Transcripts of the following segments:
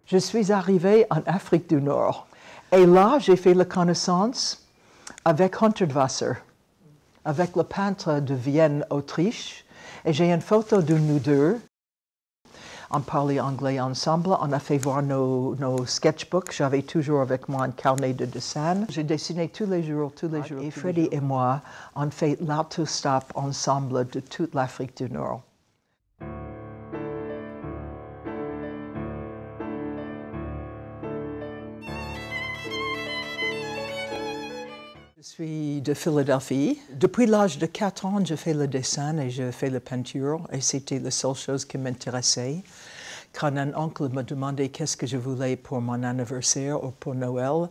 Je suis arrivée en Afrique du Nord. Et là, j'ai fait la connaissance avec Hundertwasser, avec le peintre de Vienne, Autriche. Et j'ai une photo de nous deux. On parlait anglais ensemble, on a fait voir nos sketchbooks. J'avais toujours avec moi un carnet de dessin. J'ai dessiné tous les jours. Et Freddie et moi, on fait l'autostop ensemble de toute l'Afrique du Nord. Je suis de Philadelphie. Depuis l'âge de 4 ans, je fais le dessin et je fais la peinture. Et c'était la seule chose qui m'intéressait. Quand un oncle me demandait qu'est-ce que je voulais pour mon anniversaire ou pour Noël,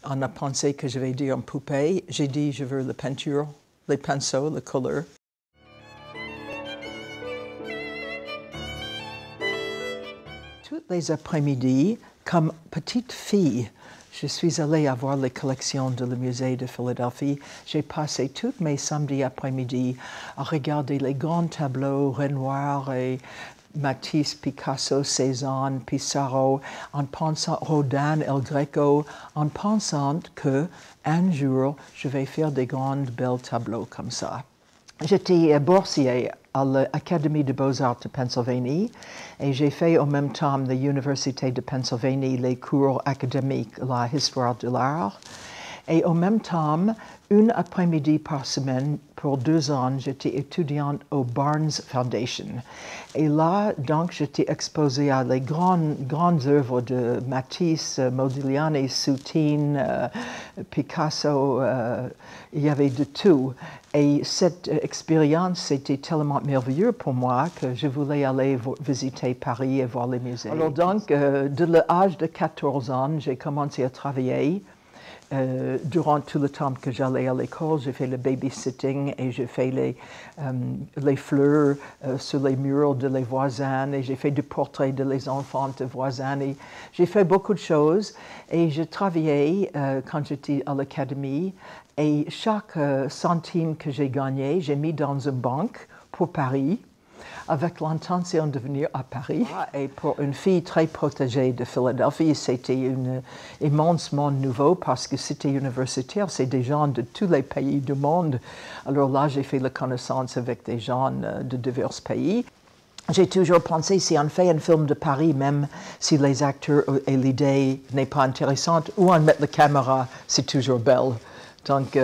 on a pensé que je vais dire une poupée. J'ai dit je veux la peinture, les pinceaux, la couleur. Tous les après-midi, comme petite fille, je suis allée voir les collections de le musée de Philadelphie. J'ai passé tous mes samedis après-midi à regarder les grands tableaux Renoir et Matisse, Picasso, Cézanne, Pissarro, en pensant Rodin, El Greco, en pensant que un jour je vais faire des grands belles tableaux comme ça. J'étais boursier à l'Académie de Beaux-Arts de Pennsylvanie et j'ai fait en même temps à l'Université de Pennsylvanie les cours académiques, la histoire de l'art. Et en même temps, une après-midi par semaine, pour 2 ans, j'étais étudiante au Barnes Foundation. Et là, donc, j'étais exposée à les grandes œuvres de Matisse, Modigliani, Soutine, Picasso, il y avait de tout. Et cette expérience, c'était tellement merveilleux pour moi que je voulais aller visiter Paris et voir les musées. Alors donc, de l'âge de 14 ans, j'ai commencé à travailler. Durant tout le temps que j'allais à l'école, j'ai fait le babysitting et j'ai fait les fleurs sur les murs de les voisins et j'ai fait du portrait de les enfants de voisins. J'ai fait beaucoup de choses et je travaillais quand j'étais à l'académie et chaque centime que j'ai gagné, j'ai mis dans une banque pour Paris, avec l'intention de venir à Paris. Et pour une fille très protégée de Philadelphie, c'était un immense monde nouveau parce que c'était universitaire, c'est des gens de tous les pays du monde. Alors là, j'ai fait la connaissance avec des gens de divers pays. J'ai toujours pensé, si on fait un film de Paris, même si les acteurs et l'idée n'est pas intéressante, où on met la caméra, c'est toujours belle. Donc,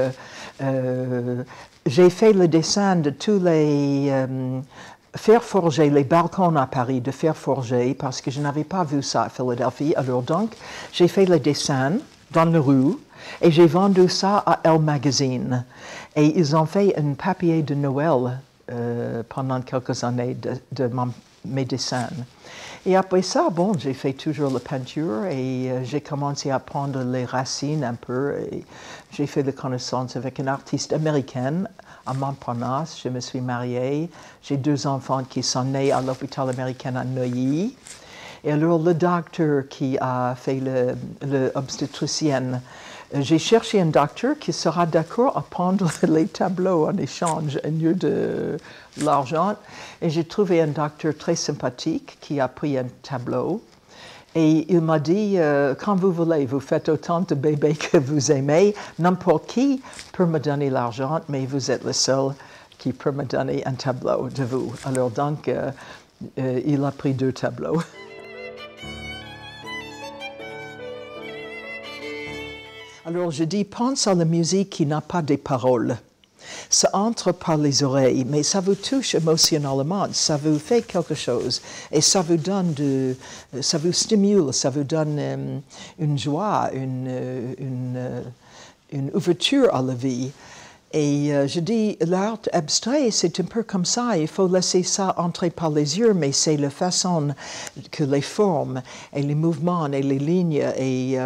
j'ai fait le dessin de tous les fer forgé, les balcons à Paris de fer forgé, parce que je n'avais pas vu ça à Philadelphie. Alors donc, j'ai fait les dessins dans la rue et j'ai vendu ça à Elle Magazine. Et ils ont fait un papier de Noël pendant quelques années de mes dessins. Et après ça, bon, j'ai fait toujours la peinture et j'ai commencé à prendre les racines un peu. Et j'ai fait la connaissance avec une artiste américaine à Montparnasse. Je me suis mariée. J'ai 2 enfants qui sont nés à l'hôpital américain à Neuilly. Et alors, le docteur qui a fait l'obstétricienne, j'ai cherché un docteur qui sera d'accord à prendre les tableaux en échange au lieu de l'argent. Et j'ai trouvé un docteur très sympathique qui a pris un tableau. Et il m'a dit, quand vous voulez, vous faites autant de bébés que vous aimez, n'importe qui peut me donner l'argent, mais vous êtes le seul qui peut me donner un tableau de vous. Alors donc, il a pris 2 tableaux. Alors je dis, pense à la musique qui n'a pas de paroles. Ça entre par les oreilles, mais ça vous touche émotionnellement, ça vous fait quelque chose et ça vous donne ça vous stimule, ça vous donne une joie, une ouverture à la vie. Et je dis, l'art abstrait, c'est un peu comme ça. Il faut laisser ça entrer par les yeux, mais c'est la façon que les formes et les mouvements et les lignes et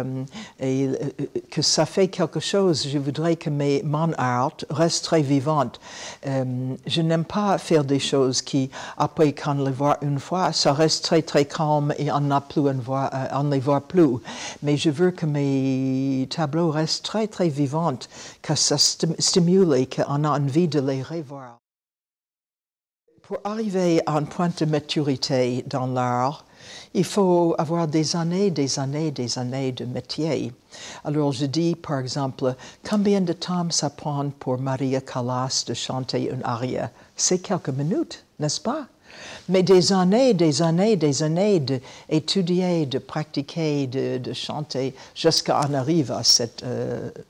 que ça fait quelque chose. Je voudrais que mon art reste très vivante. Je n'aime pas faire des choses qui, après qu'on les voit une fois, ça reste très très calme et on ne les voit plus. Mais je veux que mes tableaux restent très très vivants, que ça stimule et qu'on a envie de les revoir. Pour arriver à un point de maturité dans l'art, Il faut avoir des années de métier. Alors je dis par exemple, combien de temps ça prend pour Maria Callas de chanter une aria? C'est quelques minutes, n'est-ce pas? Mais des années d'étudier, de pratiquer, de chanter jusqu'à en arriver à ce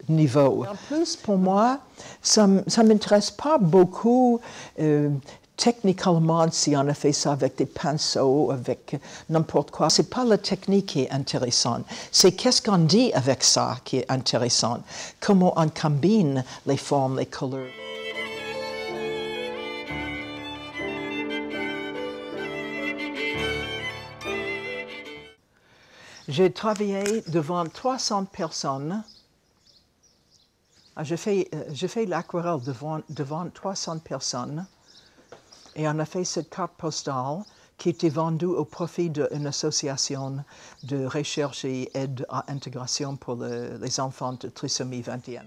niveau. En plus, pour moi, ça ne m'intéresse pas beaucoup techniquement si on a fait ça avec des pinceaux, avec n'importe quoi. Ce n'est pas la technique qui est intéressante, c'est qu'est-ce qu'on dit avec ça qui est intéressant. Comment on combine les formes, les couleurs. J'ai travaillé devant 300 personnes. Je fais l'aquarelle devant 300 personnes et on a fait cette carte postale qui était vendue au profit d'une association de recherche et aide à l'intégration pour les enfants de trisomie 21.